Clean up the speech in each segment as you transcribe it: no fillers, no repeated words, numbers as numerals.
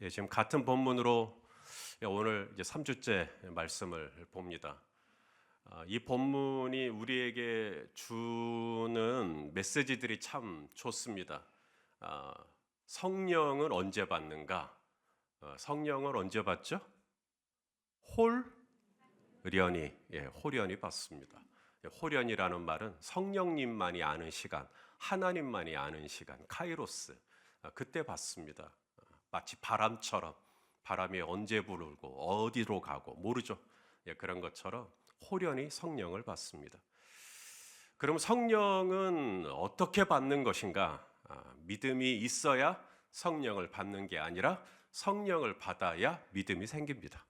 지금 같은 본문으로 오늘 이제 3주째 말씀을 봅니다. 이 본문이 우리에게 주는 메시지들이 참 좋습니다. 성령을 언제 받는가? 성령을 언제 받죠? 홀련히, 홀련히 받습니다. 홀련이라는 말은 성령님만이 아는 시간, 하나님만이 아는 시간, 카이로스, 그때 받습니다. 마치 바람처럼 바람이 언제 불고 어디로 가고 모르죠. 그런 것처럼 홀연히 성령을 받습니다. 그럼 성령은 어떻게 받는 것인가? 믿음이 있어야 성령을 받는 게 아니라 성령을 받아야 믿음이 생깁니다.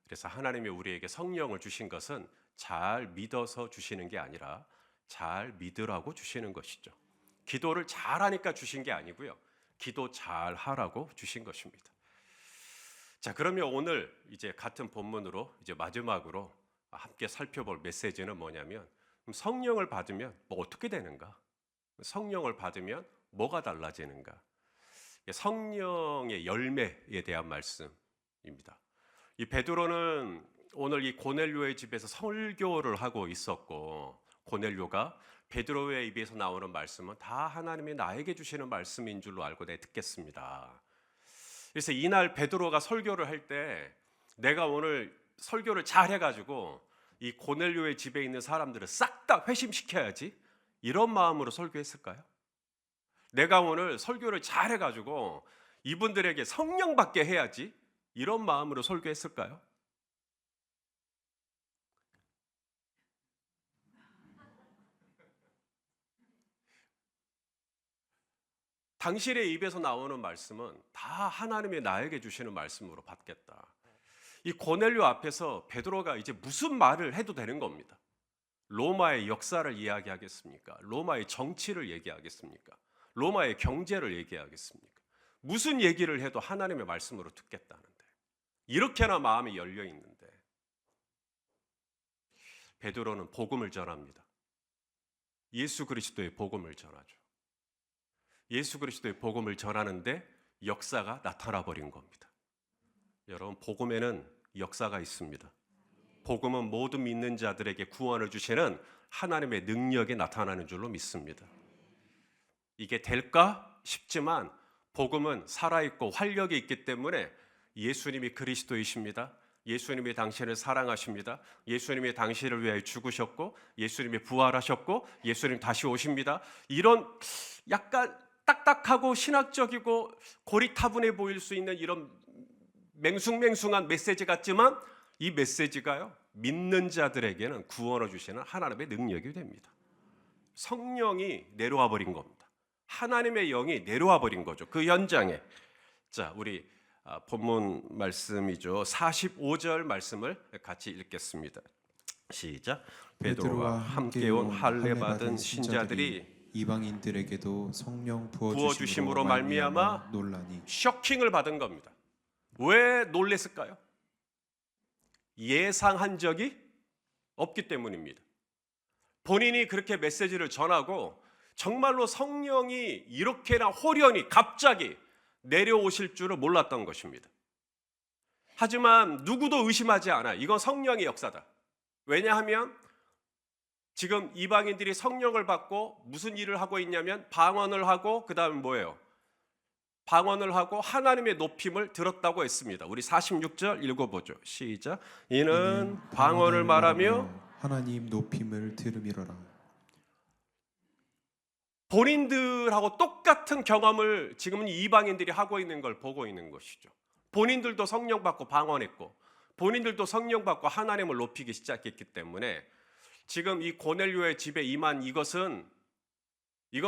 그래서 하나님이 우리에게 성령을 주신 것은 잘 믿어서 주시는 게 아니라 잘 믿으라고 주시는 것이죠. 기도를 잘하니까 주신 게 아니고요. 기도 잘 하라고 주신 것입니다. 자, 그러면 오늘 이제 같은 본문으로 이제 마지막으로 함께 살펴볼 메시지는 뭐냐면, 성령을 받으면 뭐 어떻게 되는가? 성령을 받으면 뭐가 달라지는가? 성령의 열매에 대한 말씀입니다. 이 베드로는 오늘 이 고넬료의 집에서 설교를 하고 있었고, 고넬료가 베드로의 입에서 나오는 말씀은 다 하나님이 나에게 주시는 말씀인 줄로 알고 내 듣겠습니다. 그래서 이날 베드로가 설교를 할 때 내가 오늘 설교를 잘 해가지고 이 고넬료의 집에 있는 사람들을 싹 다 회심시켜야지, 이런 마음으로 설교했을까요? 내가 오늘 설교를 잘 해가지고 이분들에게 성령 받게 해야지, 이런 마음으로 설교했을까요? 당신의 입에서 나오는 말씀은 다 하나님이 나에게 주시는 말씀으로 받겠다. 이 고넬료 앞에서 베드로가 이제 무슨 말을 해도 되는 겁니다. 로마의 역사를 이야기하겠습니까? 로마의 정치를 얘기하겠습니까? 로마의 경제를 얘기하겠습니까? 무슨 얘기를 해도 하나님의 말씀으로 듣겠다는데, 이렇게나 마음이 열려 있는데 베드로는 복음을 전합니다. 예수 그리스도의 복음을 전하죠. 예수 그리스도의 복음을 전하는데 역사가 나타나 버린 겁니다. 여러분, 복음에는 역사가 있습니다. 복음은 모든 믿는 자들에게 구원을 주시는 하나님의 능력이 나타나는 줄로 믿습니다. 이게 될까 싶지만 복음은 살아있고 활력이 있기 때문에 예수님이 그리스도이십니다. 예수님이 당신을 사랑하십니다. 예수님이 당신을 위하여 죽으셨고, 예수님이 부활하셨고, 예수님 다시 오십니다. 이런 약간 딱딱하고 신학적이고 고리타분해 보일 수 있는 이런 맹숭맹숭한 메시지 같지만, 이 메시지가요, 믿는 자들에게는 구원을 주시는 하나님의 능력이 됩니다. 성령이 내려와 버린 겁니다. 하나님의 영이 내려와 버린 거죠, 그 현장에. 자, 우리 본문 말씀이죠. 45절 말씀을 같이 읽겠습니다. 시작. 베드로와 함께 온 할례 받은 신자들이 이방인들에게도 성령 부어주심으로 말미암아 놀라니. 쇼킹을 받은 겁니다. 왜 놀랬을까요? 예상한 적이 없기 때문입니다. 본인이 그렇게 메시지를 전하고 정말로 성령이 이렇게나 홀연히 갑자기 내려오실 줄을 몰랐던 것입니다. 하지만 누구도 의심하지 않아. 이건 성령의 역사다. 왜냐하면 지금 이방인들이 성령을 받고 무슨 일을 하고 있냐면 방언을 하고, 그 다음에 뭐예요? 방언을 하고 하나님의 높임을 들었다고 했습니다. 우리 46절 읽어보죠. 시작. 이는 방언을 말하며 하나님 높임을 들음이로라. 본인들하고 똑같은 경험을 지금 이방인들이 하고 있는 걸 보고 있는 것이죠. 본인들도 성령 받고 방언했고, 본인들도 성령 받고 하나님을 높이기 시작했기 때문에 지금 이 고넬료의 집에 임한 이건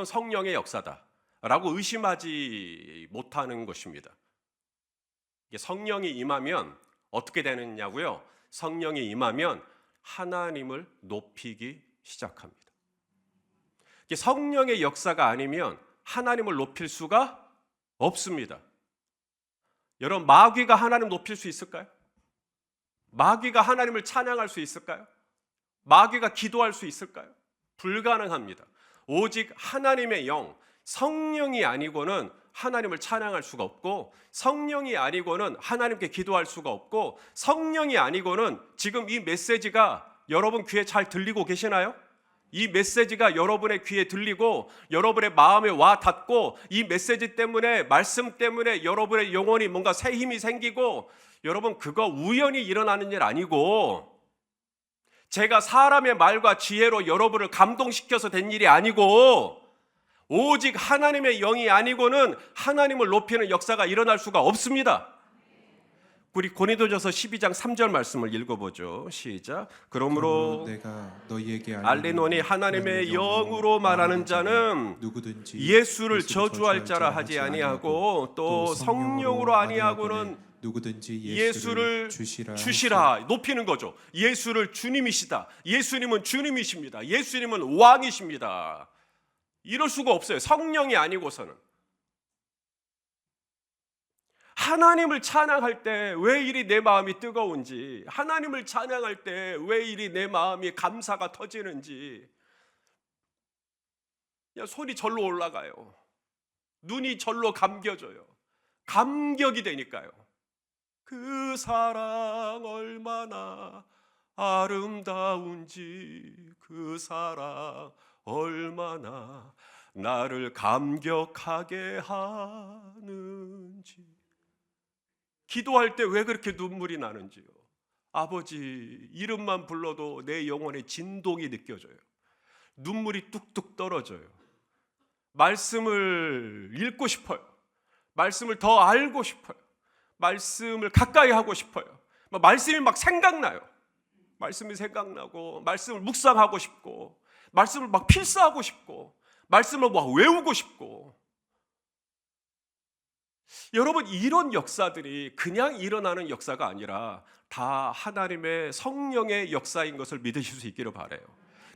성령의 역사다라고 의심하지 못하는 것입니다. 성령이 임하면 어떻게 되느냐고요? 성령이 임하면 하나님을 높이기 시작합니다. 성령의 역사가 아니면 하나님을 높일 수가 없습니다. 여러분, 마귀가 하나님 높일 수 있을까요? 마귀가 하나님을 찬양할 수 있을까요? 마귀가 기도할 수 있을까요? 불가능합니다. 오직 하나님의 영, 성령이 아니고는 하나님을 찬양할 수가 없고, 성령이 아니고는 하나님께 기도할 수가 없고, 성령이 아니고는 지금 이 메시지가 여러분 귀에 잘 들리고 계시나요? 이 메시지가 여러분의 귀에 들리고 여러분의 마음에 와 닿고, 이 메시지 때문에, 말씀 때문에 여러분의 영혼이 뭔가 새 힘이 생기고, 여러분 그거 우연히 일어나는 일 아니고, 제가 사람의 말과 지혜로 여러분을 감동시켜서 된 일이 아니고, 오직 하나님의 영이 아니고는 하나님을 높이는 역사가 일어날 수가 없습니다. 우리 고린도전서 12장 3절 말씀을 읽어보죠. 시작. 그러므로 내가 너희에게 알리노니 하나님의 영으로 말하는 자는 누구든지 예수를 저주할 자라 하지 아니하고 또 성령으로 아니하고는 누구든지 예수를 주시라. 높이는 거죠. 예수를 주님이시다. 예수님은 주님이십니다. 예수님은 왕이십니다. 이럴 수가 없어요. 성령이 아니고서는. 하나님을 찬양할 때 왜 이리 내 마음이 뜨거운지, 하나님을 찬양할 때 왜 이리 내 마음이 감사가 터지는지, 그냥 손이 절로 올라가요. 눈이 절로 감겨져요. 감격이 되니까요. 그 사랑 얼마나 아름다운지, 그 사랑 얼마나 나를 감격하게 하는지. 기도할 때 왜 그렇게 눈물이 나는지요. 아버지 이름만 불러도 내 영혼에 진동이 느껴져요. 눈물이 뚝뚝 떨어져요. 말씀을 읽고 싶어요. 말씀을 더 알고 싶어요. 말씀을 가까이 하고 싶어요. 말씀이 막 생각나요. 말씀이 생각나고, 말씀을 묵상하고 싶고, 말씀을 막 필사하고 싶고, 말씀을 막 외우고 싶고. 여러분, 이런 역사들이 그냥 일어나는 역사가 아니라 다 하나님의 성령의 역사인 것을 믿으실 수 있기를 바라요.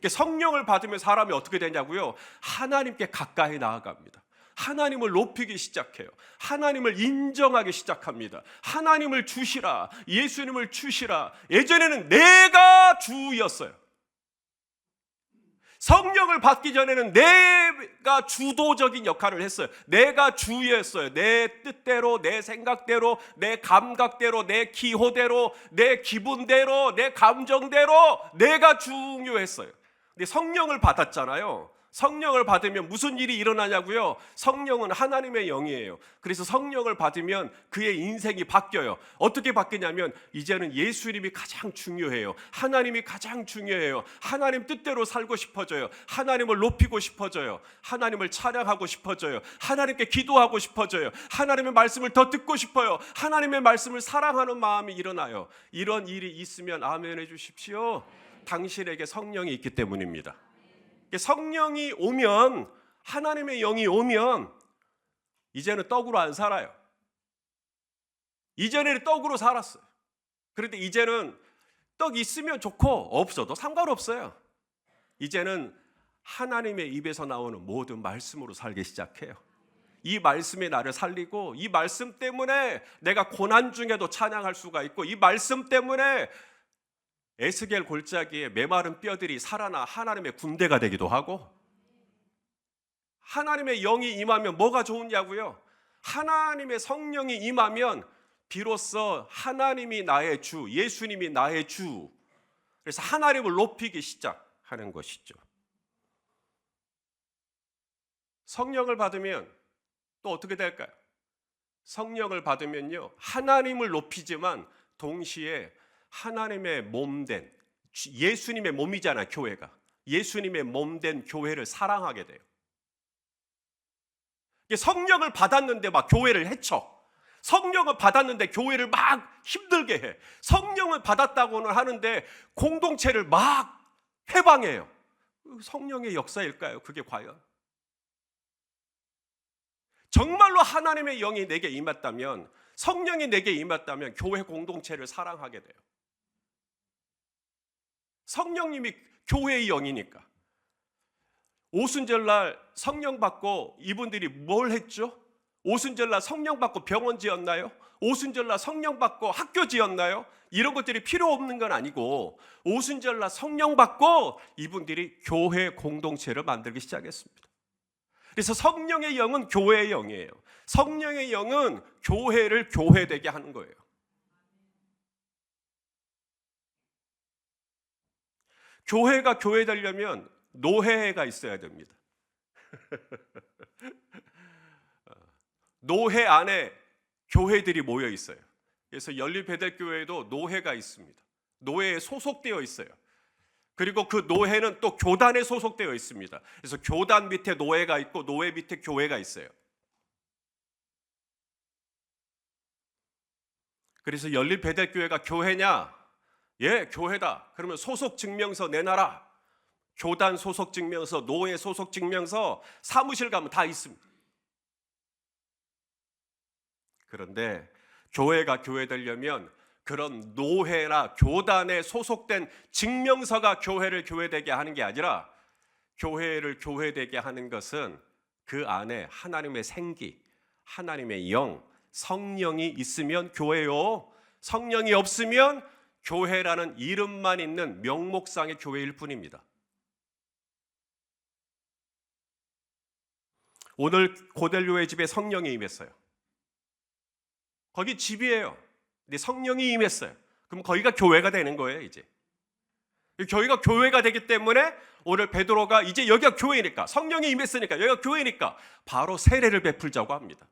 성령을 받으면 사람이 어떻게 되냐고요? 하나님께 가까이 나아갑니다. 하나님을 높이기 시작해요. 하나님을 인정하기 시작합니다. 하나님을 주시라, 예수님을 주시라. 예전에는 내가 주였어요. 성령을 받기 전에는 내가 주도적인 역할을 했어요. 내가 주였어요. 내 뜻대로, 내 생각대로, 내 감각대로, 내 기호대로, 내 기분대로, 내 감정대로 내가 중요했어요. 근데 성령을 받았잖아요. 성령을 받으면 무슨 일이 일어나냐고요? 성령은 하나님의 영이에요. 그래서 성령을 받으면 그의 인생이 바뀌어요. 어떻게 바뀌냐면 이제는 예수님이 가장 중요해요. 하나님이 가장 중요해요. 하나님 뜻대로 살고 싶어져요. 하나님을 높이고 싶어져요. 하나님을 찬양하고 싶어져요. 하나님께 기도하고 싶어져요. 하나님의 말씀을 더 듣고 싶어요. 하나님의 말씀을 사랑하는 마음이 일어나요. 이런 일이 있으면 아멘 해주십시오. 당신에게 성령이 있기 때문입니다. 성령이 오면, 하나님의 영이 오면 이제는 떡으로 안 살아요. 이전에는 떡으로 살았어요. 그런데 이제는 떡 있으면 좋고 없어도 상관없어요. 이제는 하나님의 입에서 나오는 모든 말씀으로 살기 시작해요. 이 말씀이 나를 살리고, 이 말씀 때문에 내가 고난 중에도 찬양할 수가 있고, 이 말씀 때문에 에스겔 골짜기에 메마른 뼈들이 살아나 하나님의 군대가 되기도 하고, 하나님의 영이 임하면 뭐가 좋으냐고요? 하나님의 성령이 임하면 비로소 하나님이 나의 주, 예수님이 나의 주, 그래서 하나님을 높이기 시작하는 것이죠. 성령을 받으면 또 어떻게 될까요? 성령을 받으면요, 하나님을 높이지만 동시에 하나님의 몸된, 예수님의 몸이잖아요. 교회가 예수님의 몸된 교회를 사랑하게 돼요. 성령을 받았는데 막 교회를 해쳐. 성령을 받았는데 교회를 막 힘들게 해. 성령을 받았다고는 하는데 공동체를 막 해방해요. 성령의 역사일까요? 그게 과연? 정말로 하나님의 영이 내게 임했다면, 성령이 내게 임했다면 교회 공동체를 사랑하게 돼요. 성령님이 교회의 영이니까. 오순절날 성령 받고 이분들이 뭘 했죠? 오순절날 성령 받고 병원 지었나요? 오순절날 성령 받고 학교 지었나요? 이런 것들이 필요 없는 건 아니고, 오순절날 성령 받고 이분들이 교회 공동체를 만들기 시작했습니다. 그래서 성령의 영은 교회의 영이에요. 성령의 영은 교회를 교회되게 하는 거예요. 교회가 교회되려면 노회가 있어야 됩니다. 노회 안에 교회들이 모여 있어요. 그래서 연립배달교회에도 노회가 있습니다. 노회에 소속되어 있어요. 그리고 그 노회는 또 교단에 소속되어 있습니다. 그래서 교단 밑에 노회가 있고 노회 밑에 교회가 있어요. 그래서 연립배달교회가 교회냐? 예, 교회다. 그러면 소속 증명서 내놔라. 교단 소속 증명서, 노회 소속 증명서, 사무실 가면 다 있습니다. 그런데 교회가 교회되려면 그런 노회나 교단에 소속된 증명서가 교회를 교회되게 하는 게 아니라, 교회를 교회되게 하는 것은 그 안에 하나님의 생기, 하나님의 영, 성령이 있으면 교회요. 성령이 없으면 교회라는 이름만 있는 명목상의 교회일 뿐입니다. 오늘 고넬료의 집에 성령이 임했어요. 거기 집이에요. 근데 성령이 임했어요. 그럼 거기가 교회가 되는 거예요, 이제. 저희가 교회가 되기 때문에 오늘 베드로가 이제 여기가 교회니까, 성령이 임했으니까 여기가 교회니까 바로 세례를 베풀자고 합니다.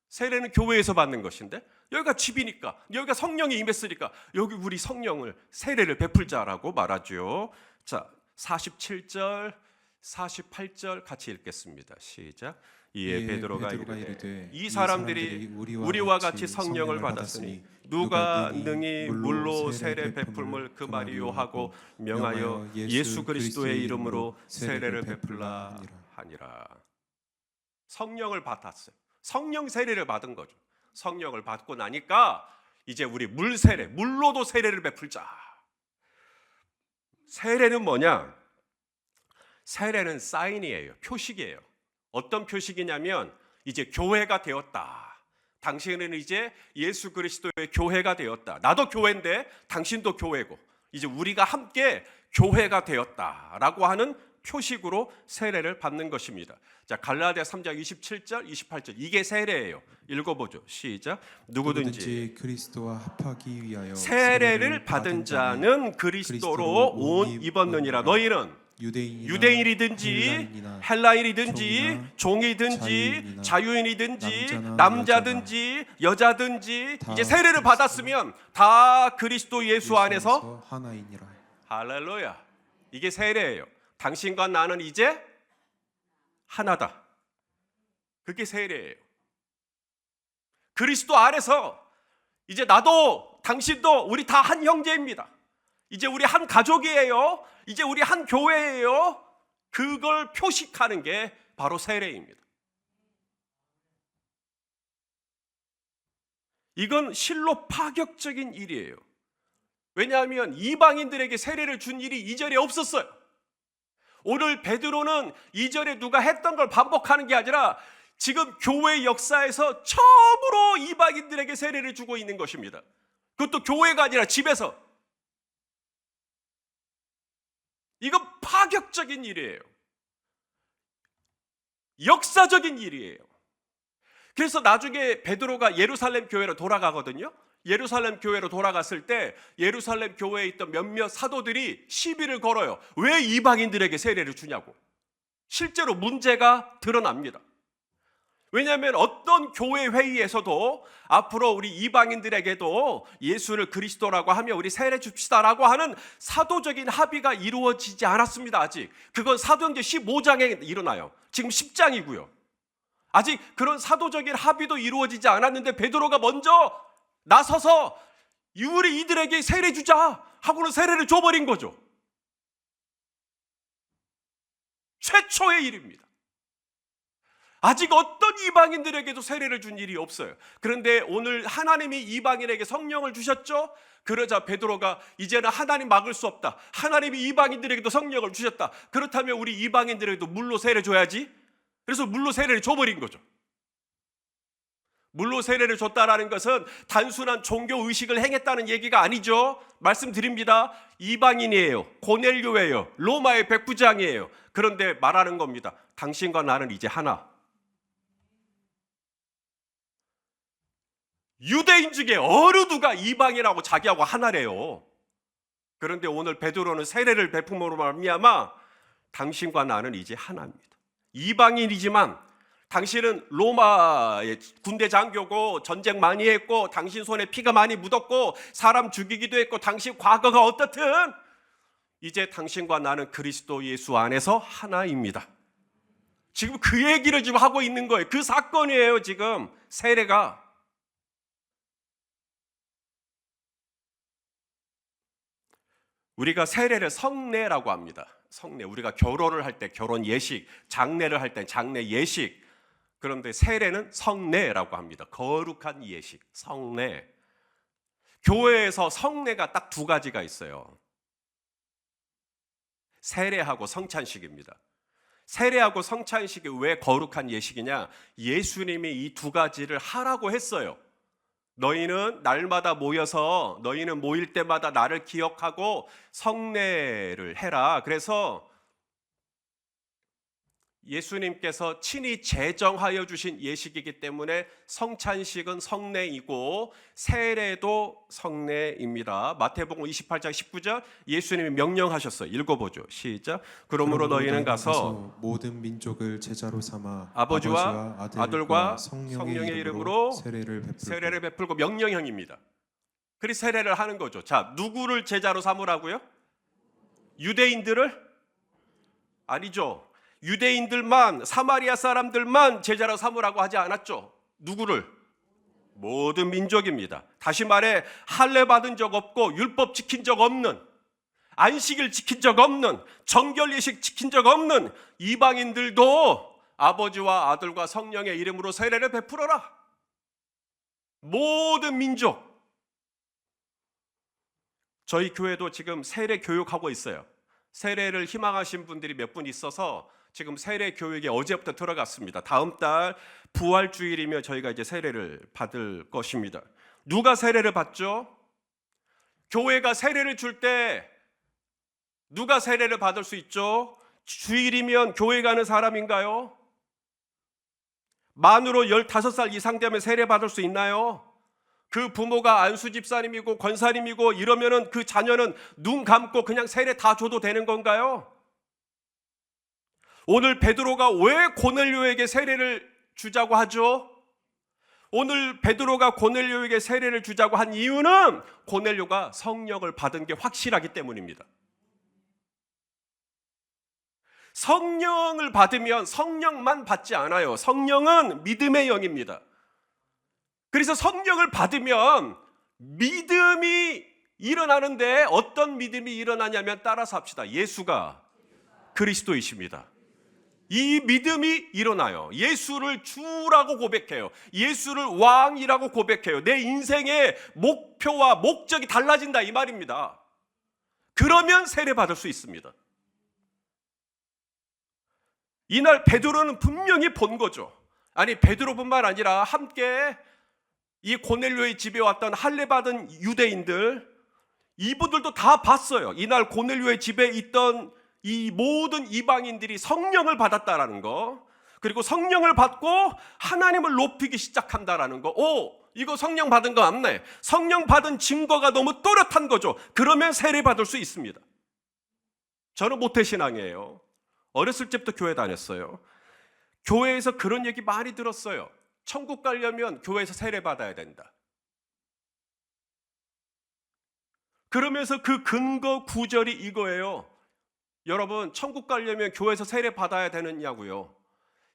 세례는 교회에서 받는 것인데 여기가 집이니까, 여기가 성령이 임했으니까 여기 우리 성령을 세례를 베풀자라고 말하죠. 자, 47절 48절 같이 읽겠습니다. 시작. 이에 베드로가 이르되 이 사람들이 우리와 같이 성령을 받았으니 누가 능히 물로 세례 베풀물 그 말이요 하고 명하여 예수 그리스도의 이름으로 세례를 베풀라 하니라. 성령을 받았어요. 성령 세례를 받은 거죠. 성령을 받고 나니까 이제 우리 물 세례, 물로도 세례를 베풀자. 세례는 뭐냐? 세례는 사인이에요. 표식이에요. 어떤 표식이냐면 이제 교회가 되었다. 당신은 이제 예수 그리스도의 교회가 되었다. 나도 교회인데 당신도 교회고 이제 우리가 함께 교회가 되었다라고 하는 표식으로 세례를 받는 것입니다. 자, 갈라디아 3장 27절 28절 이게 세례예요. 읽어보죠. 시작. 누구든지 그리스도와 합하기 위하여 세례를 받은 자는 그리스도로 옷 입었느니라. 너희는 유대인이든지 헬라인이든지 종이든지 자유인이든지 남자든지 여자든지 이제 세례를 받았으면 다 그리스도 예수 안에서 하나이니라. 할렐루야. 이게 세례예요. 당신과 나는 이제 하나다. 그게 세례예요. 그리스도 안에서 이제 나도 당신도 우리 다 한 형제입니다. 이제 우리 한 가족이에요. 이제 우리 한 교회예요. 그걸 표식하는 게 바로 세례입니다. 이건 실로 파격적인 일이에요. 왜냐하면 이방인들에게 세례를 준 일이 이전에 없었어요. 오늘 베드로는 이전에 누가 했던 걸 반복하는 게 아니라 지금 교회 역사에서 처음으로 이방인들에게 세례를 주고 있는 것입니다. 그것도 교회가 아니라 집에서. 이건 파격적인 일이에요. 역사적인 일이에요. 그래서 나중에 베드로가 예루살렘 교회로 돌아가거든요. 예루살렘 교회로 돌아갔을 때 예루살렘 교회에 있던 몇몇 사도들이 시비를 걸어요. 왜 이방인들에게 세례를 주냐고. 실제로 문제가 드러납니다. 왜냐하면 어떤 교회 회의에서도 앞으로 우리 이방인들에게도 예수를 그리스도라고 하며 우리 세례 줍시다라고 하는 사도적인 합의가 이루어지지 않았습니다. 아직. 그건 사도행전 15장에 일어나요. 지금 10장이고요. 아직 그런 사도적인 합의도 이루어지지 않았는데 베드로가 먼저 나서서 우리 이들에게 세례 주자 하고는 세례를 줘버린 거죠. 최초의 일입니다. 아직 어떤 이방인들에게도 세례를 준 일이 없어요. 그런데 오늘 하나님이 이방인에게 성령을 주셨죠. 그러자 베드로가 이제는 하나님 막을 수 없다. 하나님이 이방인들에게도 성령을 주셨다. 그렇다면 우리 이방인들에게도 물로 세례 줘야지. 그래서 물로 세례를 줘버린 거죠. 물로 세례를 줬다라는 것은 단순한 종교 의식을 행했다는 얘기가 아니죠. 말씀드립니다. 이방인이에요. 고넬료예요. 로마의 백부장이에요. 그런데 말하는 겁니다. 당신과 나는 이제 하나. 유대인 중에 어느 누가 이방인하고 자기하고 하나래요. 그런데 오늘 베드로는 세례를 베품으로 말미암아 당신과 나는 이제 하나입니다. 이방인이지만 당신은 로마의 군대 장교고 전쟁 많이 했고 당신 손에 피가 많이 묻었고 사람 죽이기도 했고 당신 과거가 어떻든 이제 당신과 나는 그리스도 예수 안에서 하나입니다. 지금 그 얘기를 지금 하고 있는 거예요. 그 사건이에요. 지금 세례가. 우리가 세례를 성례라고 합니다. 성례. 우리가 결혼을 할 때 결혼 예식, 장례를 할 때 장례 예식. 그런데 세례는 성례라고 합니다. 거룩한 예식, 성례. 교회에서 성례가 딱 두 가지가 있어요. 세례하고 성찬식입니다. 세례하고 성찬식이 왜 거룩한 예식이냐? 예수님이 이 두 가지를 하라고 했어요. 너희는 날마다 모여서 너희는 모일 때마다 나를 기억하고 성례를 해라. 그래서 예수님께서 친히 제정하여 주신 예식이기 때문에 성찬식은 성례이고 세례도 성례입니다. 마태복음 28장 19절 예수님이 명령하셨어요. 읽어보죠. 시작. 그러므로 너희는 가서 모든 민족을 제자로 삼아 아버지와 아들과 성령의 성령의 이름으로 이름으로 세례를 베풀고 명령형입니다. 그래서 세례를 하는 거죠. 자, 누구를 제자로 삼으라고요? 유대인들을? 아니죠. 유대인들만, 사마리아 사람들만 제자로 삼으라고 하지 않았죠. 누구를? 모든 민족입니다. 다시 말해 할례 받은 적 없고 율법 지킨 적 없는, 안식일 지킨 적 없는, 정결 예식 지킨 적 없는 이방인들도 아버지와 아들과 성령의 이름으로 세례를 베풀어라. 모든 민족. 저희 교회도 지금 세례 교육하고 있어요. 세례를 희망하신 분들이 몇 분 있어서 지금 세례 교육에 어제부터 들어갔습니다. 다음 달 부활주일이면 저희가 이제 세례를 받을 것입니다. 누가 세례를 받죠? 교회가 세례를 줄 때 누가 세례를 받을 수 있죠? 주일이면 교회 가는 사람인가요? 만으로 15살 이상 되면 세례 받을 수 있나요? 그 부모가 안수 집사님이고 권사님이고 이러면은 그 자녀는 눈 감고 그냥 세례 다 줘도 되는 건가요? 오늘 베드로가 왜 고넬료에게 세례를 주자고 하죠? 오늘 베드로가 고넬료에게 세례를 주자고 한 이유는 고넬료가 성령을 받은 게 확실하기 때문입니다. 성령을 받으면 성령만 받지 않아요. 성령은 믿음의 영입니다. 그래서 성령을 받으면 믿음이 일어나는데 어떤 믿음이 일어나냐면 따라서 합시다. 예수가 그리스도이십니다. 이 믿음이 일어나요. 예수를 주라고 고백해요. 예수를 왕이라고 고백해요. 내 인생의 목표와 목적이 달라진다 이 말입니다. 그러면 세례 받을 수 있습니다. 이날 베드로는 분명히 본 거죠. 아니 베드로뿐만 아니라 함께 이 고넬료의 집에 왔던 할례 받은 유대인들 이분들도 다 봤어요. 이날 고넬료의 집에 있던 이 모든 이방인들이 성령을 받았다라는 거, 그리고 성령을 받고 하나님을 높이기 시작한다라는 거. 오, 이거 성령 받은 거 맞네. 성령 받은 증거가 너무 또렷한 거죠. 그러면 세례 받을 수 있습니다. 저는 모태신앙이에요. 어렸을 때부터 교회 다녔어요. 교회에서 그런 얘기 많이 들었어요. 천국 가려면 교회에서 세례 받아야 된다. 그러면서 그 근거 구절이 이거예요. 여러분, 천국 가려면 교회에서 세례 받아야 되느냐고요.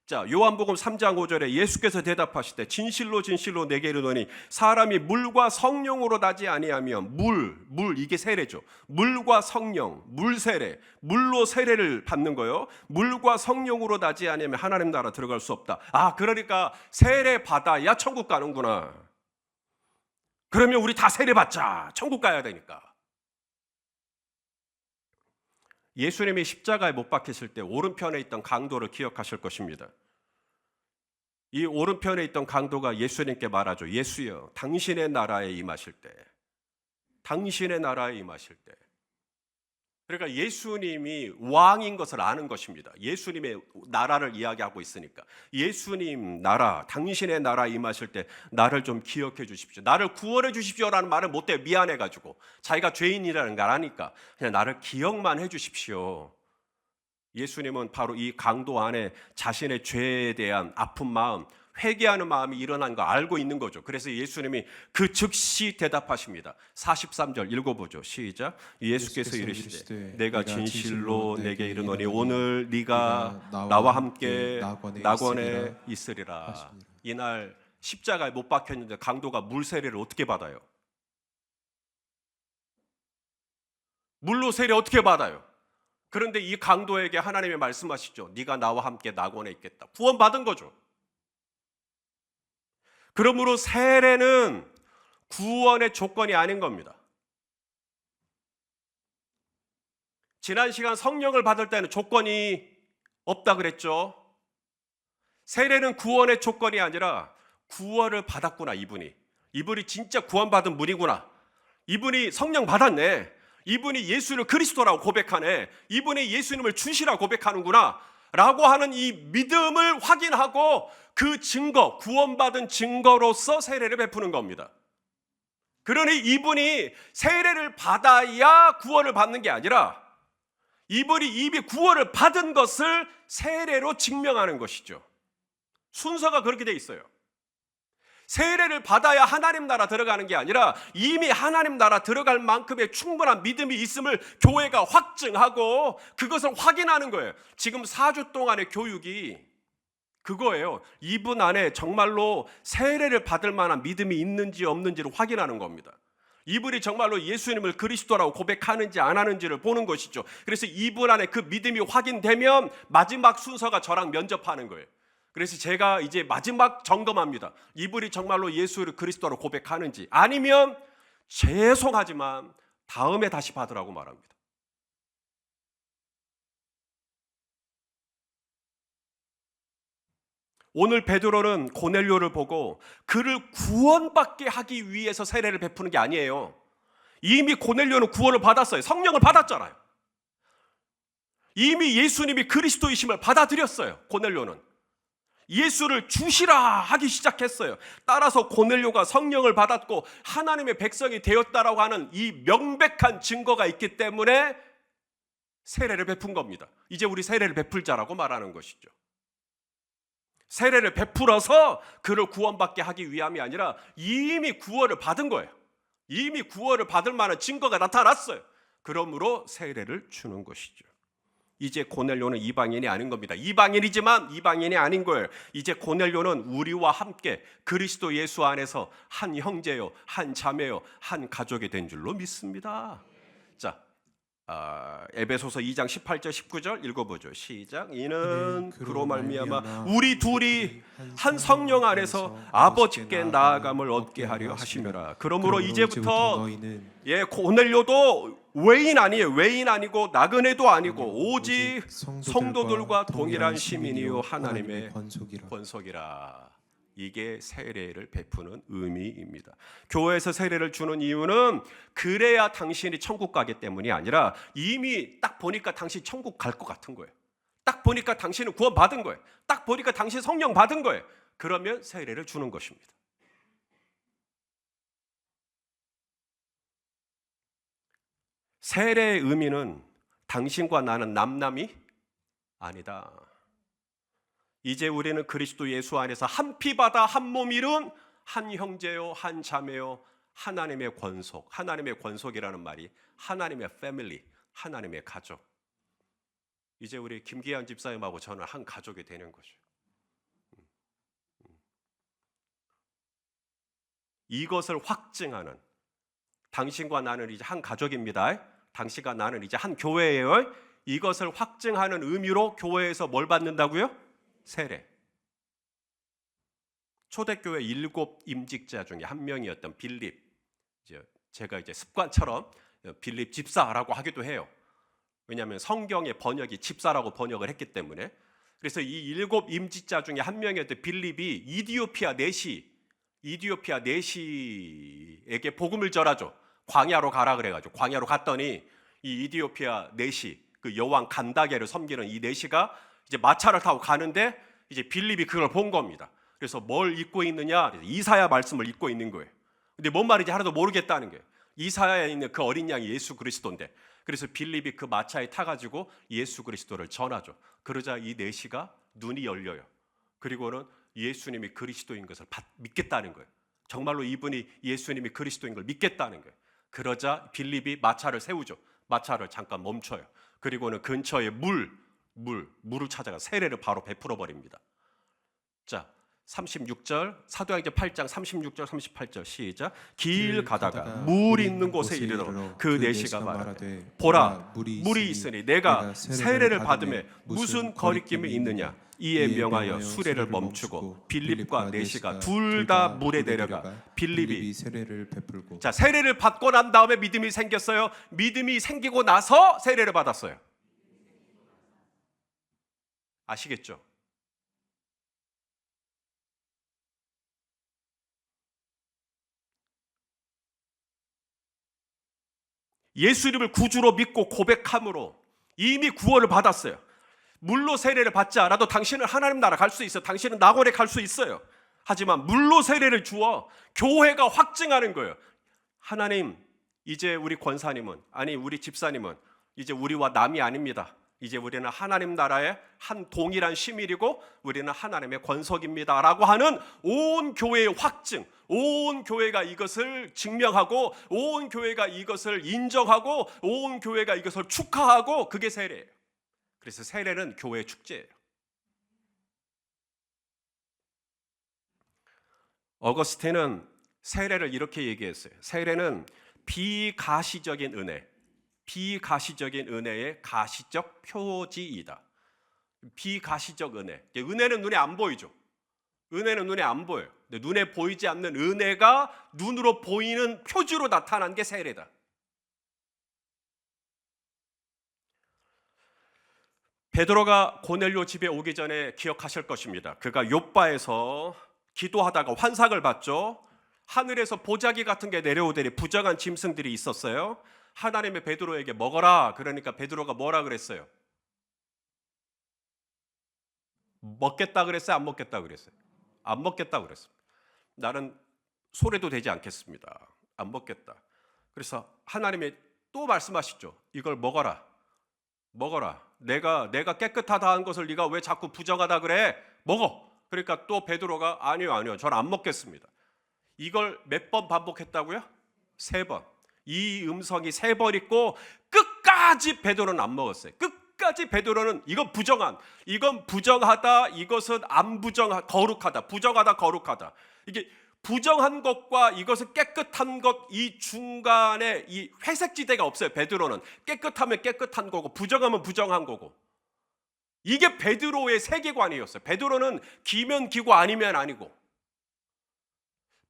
자, 요한복음 3장 5절에 예수께서 대답하실 때 진실로 진실로 내게 이르노니 사람이 물과 성령으로 나지 아니하면 물 이게 세례죠. 물과 성령, 물 세례, 물로 세례를 받는 거요. 물과 성령으로 나지 아니하면 하나님 나라 들어갈 수 없다. 아, 그러니까 세례 받아야 천국 가는구나. 그러면 우리 다 세례 받자. 천국 가야 되니까. 예수님이 십자가에 못 박히실 때 오른편에 있던 강도를 기억하실 것입니다. 이 오른편에 있던 강도가 예수님께 말하죠. 예수여, 당신의 나라에 임하실 때, 당신의 나라에 임하실 때 그러니까 예수님이 왕인 것을 아는 것입니다. 예수님의 나라를 이야기하고 있으니까 예수님 나라, 당신의 나라 임하실 때 나를 좀 기억해 주십시오. 나를 구원해 주십시오라는 말을 못해요. 미안해가지고. 자기가 죄인이라는 걸 아니까 그냥 나를 기억만 해 주십시오. 예수님은 바로 이 강도 안에 자신의 죄에 대한 아픈 마음, 회개하는 마음이 일어난 거 알고 있는 거죠. 그래서 예수님이 그 즉시 대답하십니다. 43절 읽어보죠. 시작. 예수께서 이르시되 내가 진실로 내게 이르노니 오늘 네가 나와 함께 낙원에 있으리라. 이날 십자가에 못 박혔는데 강도가 물 세례를 어떻게 받아요? 물로 세례 어떻게 받아요? 그런데 이 강도에게 하나님이 말씀하시죠. 네가 나와 함께 낙원에 있겠다. 구원받은 거죠. 그러므로 세례는 구원의 조건이 아닌 겁니다. 지난 시간 성령을 받을 때는 조건이 없다 그랬죠. 세례는 구원의 조건이 아니라 구원을 받았구나 이분이 진짜 구원받은 분이구나. 이분이 성령 받았네. 이분이 예수를 그리스도라고 고백하네. 이분이 예수님을 주시라고 고백하는구나 라고 하는 이 믿음을 확인하고 그 증거, 구원받은 증거로서 세례를 베푸는 겁니다. 그러니 이분이 세례를 받아야 구원을 받는 게 아니라 이분이 이미 구원을 받은 것을 세례로 증명하는 것이죠. 순서가 그렇게 돼 있어요. 세례를 받아야 하나님 나라 들어가는 게 아니라 이미 하나님 나라 들어갈 만큼의 충분한 믿음이 있음을 교회가 확증하고 그것을 확인하는 거예요. 지금 4주 동안의 교육이 그거예요. 이분 안에 정말로 세례를 받을 만한 믿음이 있는지 없는지를 확인하는 겁니다. 이분이 정말로 예수님을 그리스도라고 고백하는지 안 하는지를 보는 것이죠. 그래서 이분 안에 그 믿음이 확인되면 마지막 순서가 저랑 면접하는 거예요. 그래서 제가 이제 마지막 점검합니다. 이분이 정말로 예수를 그리스도로 고백하는지 아니면 죄송하지만 다음에 다시 받으라고 말합니다. 오늘 베드로는 고넬료를 보고 그를 구원받게 하기 위해서 세례를 베푸는 게 아니에요. 이미 고넬료는 구원을 받았어요. 성령을 받았잖아요. 이미 예수님이 그리스도이심을 받아들였어요. 고넬료는 예수를 주시라 하기 시작했어요. 따라서 고넬료가 성령을 받았고 하나님의 백성이 되었다라고 하는 이 명백한 증거가 있기 때문에 세례를 베푼 겁니다. 이제 우리 세례를 베풀 자라고 말하는 것이죠. 세례를 베풀어서 그를 구원받게 하기 위함이 아니라 이미 구원을 받은 거예요. 이미 구원을 받을 만한 증거가 나타났어요. 그러므로 세례를 주는 것이죠. 이제 고넬료는 이방인이 아닌 겁니다. 이방인이지만 이방인이 아닌 거예요. 이제 고넬료는 우리와 함께 그리스도 예수 안에서 한 형제요, 한 자매요, 한 가족이 된 줄로 믿습니다. 자, 에베소서 2장 18절 19절 읽어보죠. 시작. 이는 그로 말미암아 우리 둘이 한 성령 안에서 아버지께 나아감을 얻게 하려 하심이라. 그러므로 이제부터 너희는 고넬료도 외인 아니에요. 외인 아니고 나그네도 아니고 오직 성도들과 동일한 시민이요 하나님의 권속이라. 이게 세례를 베푸는 의미입니다. 교회에서 세례를 주는 이유는 그래야 당신이 천국 가기 때문이 아니라 이미 딱 보니까 당신 천국 갈 것 같은 거예요. 딱 보니까 당신은 구원 받은 거예요. 딱 보니까 당신 성령 받은 거예요. 그러면 세례를 주는 것입니다. 세례의 의미는 당신과 나는 남남이 아니다. 이제 우리는 그리스도 예수 안에서 한 피 받아 한 몸 이룬 한 형제요, 한 자매요, 하나님의 권속. 하나님의 권속이라는 말이 하나님의 패밀리, 하나님의 가족. 이제 우리 김기한 집사님하고 저는 한 가족이 되는 거죠. 이것을 확증하는, 당신과 나는 이제 한 가족입니다. 당신과 나는 이제 한 교회예요. 이것을 확증하는 의미로 교회에서 뭘 받는다고요? 세례. 초대교회 7 임직자 중에 한 명이었던 빌립, 제가 이제 습관처럼 빌립 집사라고 하기도 해요. 왜냐하면 성경의 번역이 집사라고 번역을 했기 때문에. 그래서 이 7 임직자 중에 한 명이었던 빌립이 이디오피아 내시에게 복음을 전하죠. 광야로 가라 그래가지고 광야로 갔더니 이 이디오피아 내시, 그 여왕 간다게를 섬기는 이 내시가 이제 마차를 타고 가는데 이제 빌립이 그걸 본 겁니다. 그래서 뭘 읽고 있느냐? 이사야 말씀을 읽고 있는 거예요. 근데 뭔 말인지 하나도 모르겠다는 거예요. 이사야에 있는 그 어린 양이 예수 그리스도인데, 그래서 빌립이 그 마차에 타가지고 예수 그리스도를 전하죠. 그러자 이 내시가 눈이 열려요. 그리고는 예수님이 그리스도인 것을 믿겠다는 거예요. 정말로 이분이 예수님이 그리스도인 걸 믿겠다는 거예요. 그러자 빌립이 마차를 세우죠. 마차를 잠깐 멈춰요. 그리고는 근처에 물을 찾아가 세례를 바로 베풀어 버립니다. 자, 36절 사도행전 8장 36절 38절 시작. 길 가다가 물 있는 곳에 이르러 그 내시가 말하되 보라 물이 있으니 내가 세례를 받음에 무슨 거리낌이 있느냐. 이에 명하여 수레를 멈추고 빌립과 내시가 둘 다 물에 내려가 빌립이 세례를 베풀고. 자, 세례를 받고 난 다음에 믿음이 생겼어요. 믿음이 생기고 나서 세례를 받았어요. 아시겠죠? 예수 이름을 구주로 믿고 고백함으로 이미 구원을 받았어요. 물로 세례를 받지 않아도 당신은 하나님 나라 갈 수 있어요. 당신은 낙원에 갈 수 있어요. 하지만 물로 세례를 주어 교회가 확증하는 거예요. 하나님, 이제 우리 권사님은, 아니 우리 집사님은 이제 우리와 남이 아닙니다. 이제 우리는 하나님 나라의 한 동일한 시민이고 우리는 하나님의 권속입니다 라고 하는 온 교회의 확증, 온 교회가 이것을 증명하고 온 교회가 이것을 인정하고 온 교회가 이것을 축하하고, 그게 세례예요. 그래서 세례는 교회의 축제예요. 어거스틴은 세례를 이렇게 얘기했어요. 세례는 비가시적인 은혜, 비가시적인 은혜의 가시적 표지이다. 비가시적 은혜. 은혜는 눈에 안 보이죠. 은혜는 눈에 안 보여요. 근데 눈에 보이지 않는 은혜가 눈으로 보이는 표지로 나타난 게 세례다. 베드로가 고넬료 집에 오기 전에 기억하실 것입니다. 그가 욥바에서 기도하다가 환상을 봤죠. 하늘에서 보자기 같은 게 내려오더니 부정한 짐승들이 있었어요. 하나님의 베드로에게 먹어라. 그러니까 베드로가 뭐라 그랬어요? 먹겠다 그랬어요? 안 먹겠다 그랬어요? 안 먹겠다 그랬어요. 나는 소래도 되지 않겠습니다. 안 먹겠다. 그래서 하나님이 또 말씀하시죠. 이걸 먹어라. 먹어라. 내가 깨끗하다 한 것을 네가 왜 자꾸 부정하다 그래? 먹어. 그러니까 또 베드로가 아니요. 저는 안 먹겠습니다. 이걸 몇 번 반복했다고요? 3번. 이 음성이 3번 있고 끝까지 베드로는 안 먹었어요. 끝까지 베드로는 이건 부정하다, 이것은 안 거룩하다, 부정하다, 거룩하다. 이게 부정한 것과 이것은 깨끗한 것, 이 중간에 이 회색지대가 없어요. 베드로는 깨끗하면 깨끗한 거고 부정하면 부정한 거고. 이게 베드로의 세계관이었어요. 베드로는 기면 기고 아니면 아니고.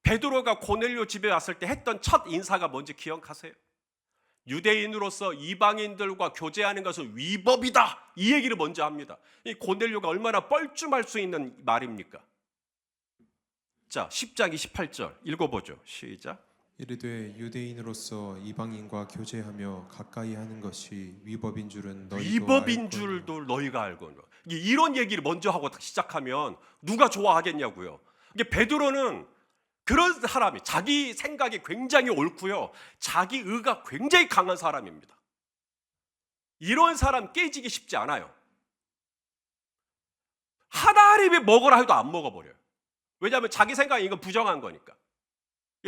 베드로가 고넬료 집에 왔을 때 했던 첫 인사가 뭔지 기억하세요? 유대인으로서 이방인들과 교제하는 것은 위법이다, 이 얘기를 먼저 합니다. 이 고넬료가 얼마나 뻘쭘할 수 있는 말입니까? 자, 10장 28절 읽어보죠. 시작. 이르되 유대인으로서 이방인과 교제하며 가까이 하는 것이 위법인 줄은 너희도 위법인 줄도 너희가 알거니와. 이런 얘기를 먼저 하고 시작하면 누가 좋아하겠냐고요. 이게 베드로는 그런 사람이, 자기 생각이 굉장히 옳고요, 자기 의가 굉장히 강한 사람입니다. 이런 사람 깨지기 쉽지 않아요. 하나님이 먹으라 해도 안 먹어버려요. 왜냐하면 자기 생각이 이건 부정한 거니까.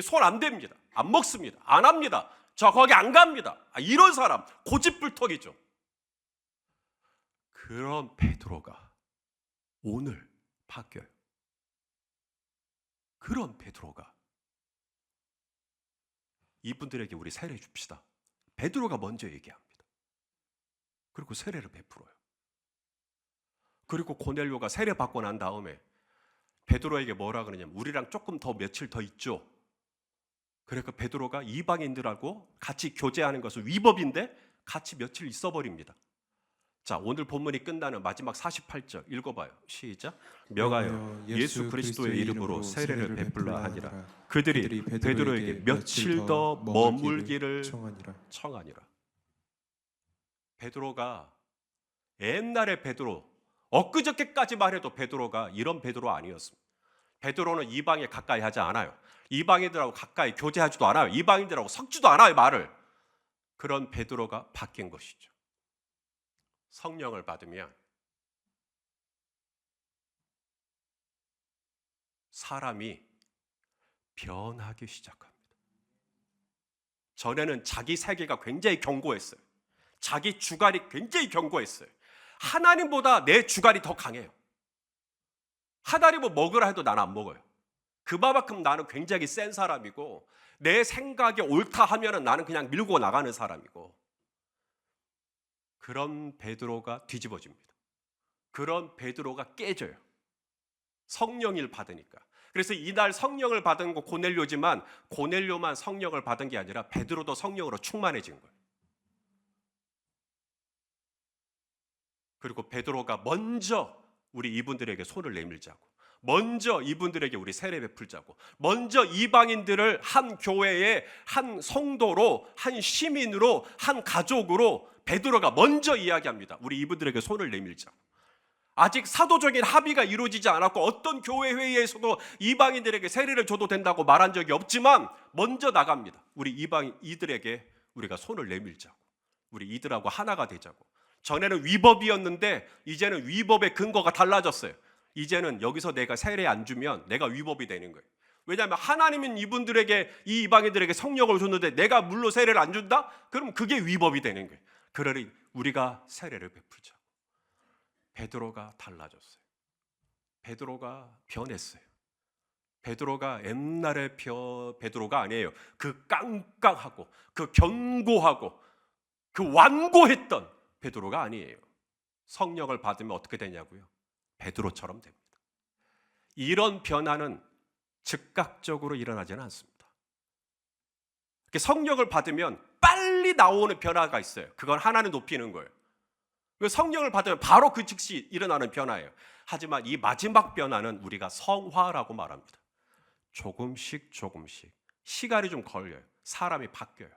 손 안 댑니다. 안 먹습니다. 안 합니다. 저 거기 안 갑니다. 이런 사람 고집불통이죠. 그런 베드로가 오늘 바뀌어요. 그런 베드로가, 이분들에게 우리 세례 줍시다. 베드로가 먼저 얘기합니다. 그리고 세례를 베풀어요. 그리고 고넬료가 세례 받고 난 다음에 베드로에게 뭐라 그러냐면 우리랑 조금 더 며칠 더 있죠. 그러니까 베드로가 이방인들하고 같이 교제하는 것은 위법인데 같이 며칠 있어버립니다. 자, 오늘 본문이 끝나는 마지막 48절 읽어봐요. 시작. 명하여 예수 그리스도의 이름으로 세례를 베풀라 하니라. 그들이 베드로에게 며칠 더 머물기를 청하니라. 베드로가 옛날에 엊그저께까지만 해도 베드로가 이런 베드로 아니었습니다. 베드로는 이방에 가까이 하지 않아요. 이방인들하고 가까이 교제하지도 않아요. 이방인들하고 섞지도 않아요, 말을. 그런 베드로가 바뀐 것이죠. 성령을 받으면 사람이 변하기 시작합니다. 전에는 자기 세계가 굉장히 견고했어요. 자기 주관이 굉장히 견고했어요. 하나님보다 내 주관이 더 강해요. 하나님은 먹으라 해도 나는 안 먹어요. 그만큼 나는 굉장히 센 사람이고, 내 생각이 옳다 하면은 나는 그냥 밀고 나가는 사람이고, 그런 베드로가 뒤집어집니다. 그런 베드로가 깨져요. 성령을 받으니까. 그래서 이날 성령을 받은 거 고넬료지만, 고넬료만 성령을 받은 게 아니라 베드로도 성령으로 충만해진 거예요. 그리고 베드로가 먼저 우리 이분들에게 손을 내밀자고, 먼저 이분들에게 우리 세례 베풀자고, 먼저 이방인들을 한 교회의 한 성도로, 한 시민으로, 한 가족으로 베드로가 먼저 이야기합니다. 우리 이분들에게 손을 내밀자고. 아직 사도적인 합의가 이루어지지 않았고, 어떤 교회 회의에서도 이방인들에게 세례를 줘도 된다고 말한 적이 없지만 먼저 나갑니다. 우리 이들에게 우리가 손을 내밀자고, 우리 이들하고 하나가 되자고. 전에는 위법이었는데 이제는 위법의 근거가 달라졌어요. 이제는 여기서 내가 세례 안 주면 내가 위법이 되는 거예요. 왜냐하면 하나님은 이분들에게, 이 이방인들에게 성령을 줬는데 내가 물로 세례를 안 준다? 그럼 그게 위법이 되는 거예요. 그러니 우리가 세례를 베풀자. 베드로가 달라졌어요. 베드로가 변했어요. 베드로가 옛날의 베드로가 아니에요. 그 깡깡하고, 그 견고하고, 그 완고했던 베드로가 아니에요. 성령을 받으면 어떻게 되냐고요? 베드로처럼 됩니다. 이런 변화는 즉각적으로 일어나지는 않습니다. 성령을 받으면 빨리 나오는 변화가 있어요. 그건 하나님 높이는 거예요. 성령을 받으면 바로 그 즉시 일어나는 변화예요. 하지만 이 마지막 변화는 우리가 성화라고 말합니다. 조금씩 시간이 좀 걸려요. 사람이 바뀌어요.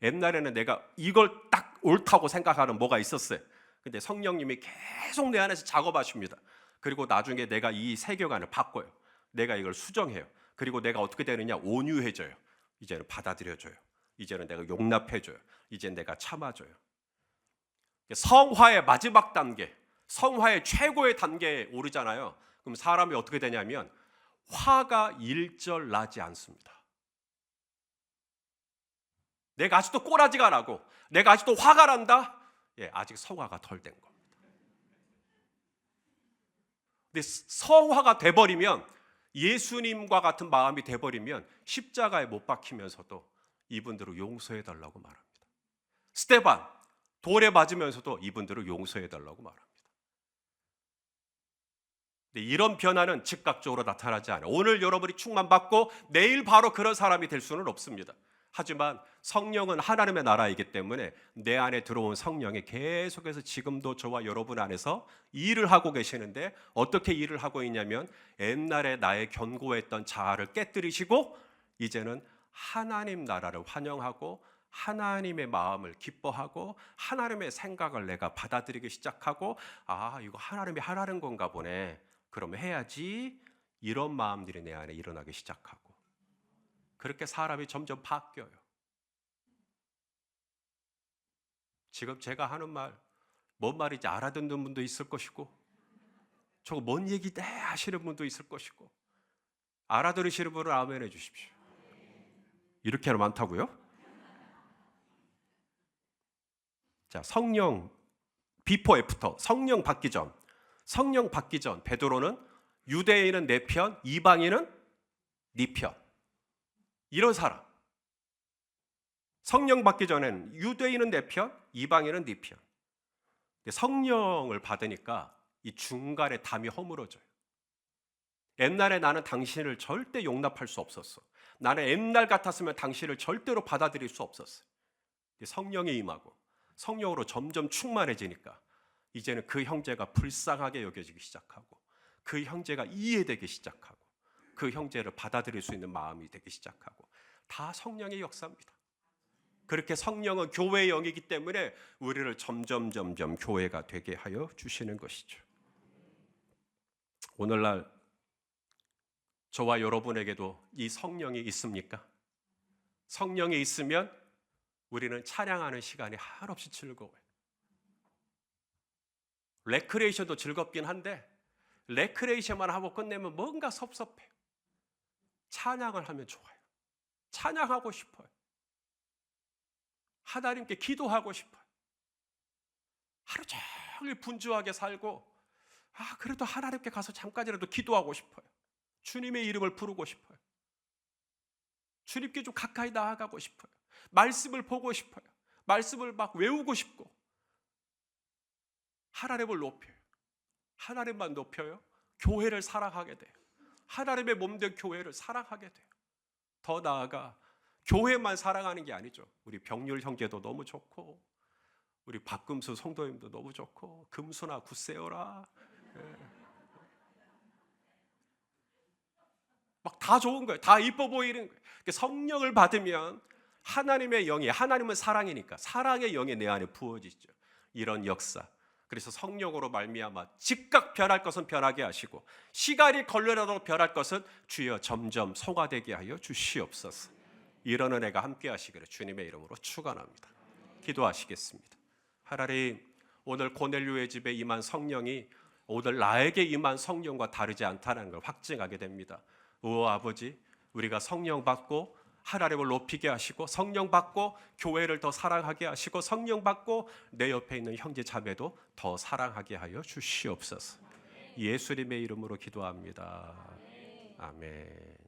옛날에는 내가 이걸 딱 옳다고 생각하는 뭐가 있었어요. 근데 성령님이 계속 내 안에서 작업하십니다. 그리고 나중에 내가 이 세계관을 바꿔요. 내가 이걸 수정해요. 그리고 내가 어떻게 되느냐? 온유해져요. 이제는 받아들여줘요. 이제는 내가 용납해줘요. 이제는 내가 참아줘요. 성화의 마지막 단계, 성화의 최고의 단계에 오르잖아요. 그럼 사람이 어떻게 되냐면 화가 일절 나지 않습니다. 내가 아직도 꼬라지가 나고, 내가 아직도 화가 난다? 아직 성화가 덜 된 겁니다. 근데 성화가 돼버리면, 예수님과 같은 마음이 돼버리면 십자가에 못 박히면서도 이분들을 용서해달라고 말합니다. 스데반 돌에 맞으면서도 이분들을 용서해달라고 말합니다. 근데 이런 변화는 즉각적으로 나타나지 않아요. 오늘 여러분이 충만받고 내일 바로 그런 사람이 될 수는 없습니다. 하지만 성령은 하나님의 나라이기 때문에 내 안에 들어온 성령이 계속해서 지금도 저와 여러분 안에서 일을 하고 계시는데, 어떻게 일을 하고 있냐면 옛날에 나의 견고했던 자아를 깨뜨리시고 이제는 하나님 나라를 환영하고 하나님의 마음을 기뻐하고 하나님의 생각을 내가 받아들이기 시작하고, 아, 이거 하나님이 하라는 건가 보네, 그럼 해야지, 이런 마음들이 내 안에 일어나기 시작하고, 그렇게 사람이 점점 바뀌어요. 지금 제가 하는 말, 뭔 말인지 알아듣는 분도 있을 것이고, 저거 뭔 얘기대 하시는 분도 있을 것이고, 알아들으시는 분은 아멘 해주십시오. 이렇게 많다고요? 자, 성령 비포 애프터, 성령 받기 전 베드로는 유대인은 내 편, 이방인은 네 편, 이런 사람. 성령 받기 전에는 유대인은 내 편, 이방인은 네 편. 성령을 받으니까 이 중간에 담이 허물어져요. 옛날에 나는 당신을 절대 용납할 수 없었어. 나는 옛날 같았으면 당신을 절대로 받아들일 수 없었어요. 성령이 임하고 성령으로 점점 충만해지니까 이제는 그 형제가 불쌍하게 여겨지기 시작하고, 그 형제가 이해되기 시작하고, 그 형제를 받아들일 수 있는 마음이 되기 시작하고, 다 성령의 역사입니다. 그렇게 성령은 교회의 영이기 때문에 우리를 점점 교회가 되게 하여 주시는 것이죠. 오늘날 저와 여러분에게도 이 성령이 있습니까? 성령이 있으면 우리는 찬양하는 시간이 한없이 즐거워요. 레크레이션도 즐겁긴 한데 레크레이션만 하고 끝내면 뭔가 섭섭해요. 찬양을 하면 좋아요. 찬양하고 싶어요. 하나님께 기도하고 싶어요. 하루 종일 분주하게 살고 그래도 하나님께 가서 잠깐이라도 기도하고 싶어요. 주님의 이름을 부르고 싶어요. 주님께 좀 가까이 나아가고 싶어요. 말씀을 보고 싶어요. 말씀을 막 외우고 싶고 하나님을 높여요. 하나님만 높여요. 교회를 사랑하게 돼요. 하나님의 몸된 교회를 사랑하게 돼요. 더 나아가 교회만 사랑하는 게 아니죠. 우리 병률 형제도 너무 좋고 우리 박금수 성도님도 너무 좋고 금수나 굳세어라 막 다 좋은 거예요. 다 이뻐 보이는 거예요. 성령을 받으면 하나님의 영이, 하나님은 사랑이니까 사랑의 영이 내 안에 부어지죠. 이런 역사. 그래서 성령으로 말미암아 즉각 변할 것은 변하게 하시고 시간이 걸려라도 변할 것은 주여 점점 성화되게 하여 주시옵소서. 이런 은혜가 함께 하시기를 주님의 이름으로 축원합니다. 기도하시겠습니다. 하나님, 오늘 고넬료의 집에 임한 성령이 오늘 나에게 임한 성령과 다르지 않다는 걸 확증하게 됩니다. 오 아버지, 우리가 성령 받고 하나님을 높이게 하시고 성령 받고 교회를 더 사랑하게 하시고 성령 받고 내 옆에 있는 형제 자매도 더 사랑하게 하여 주시옵소서. 예수님의 이름으로 기도합니다. 아멘.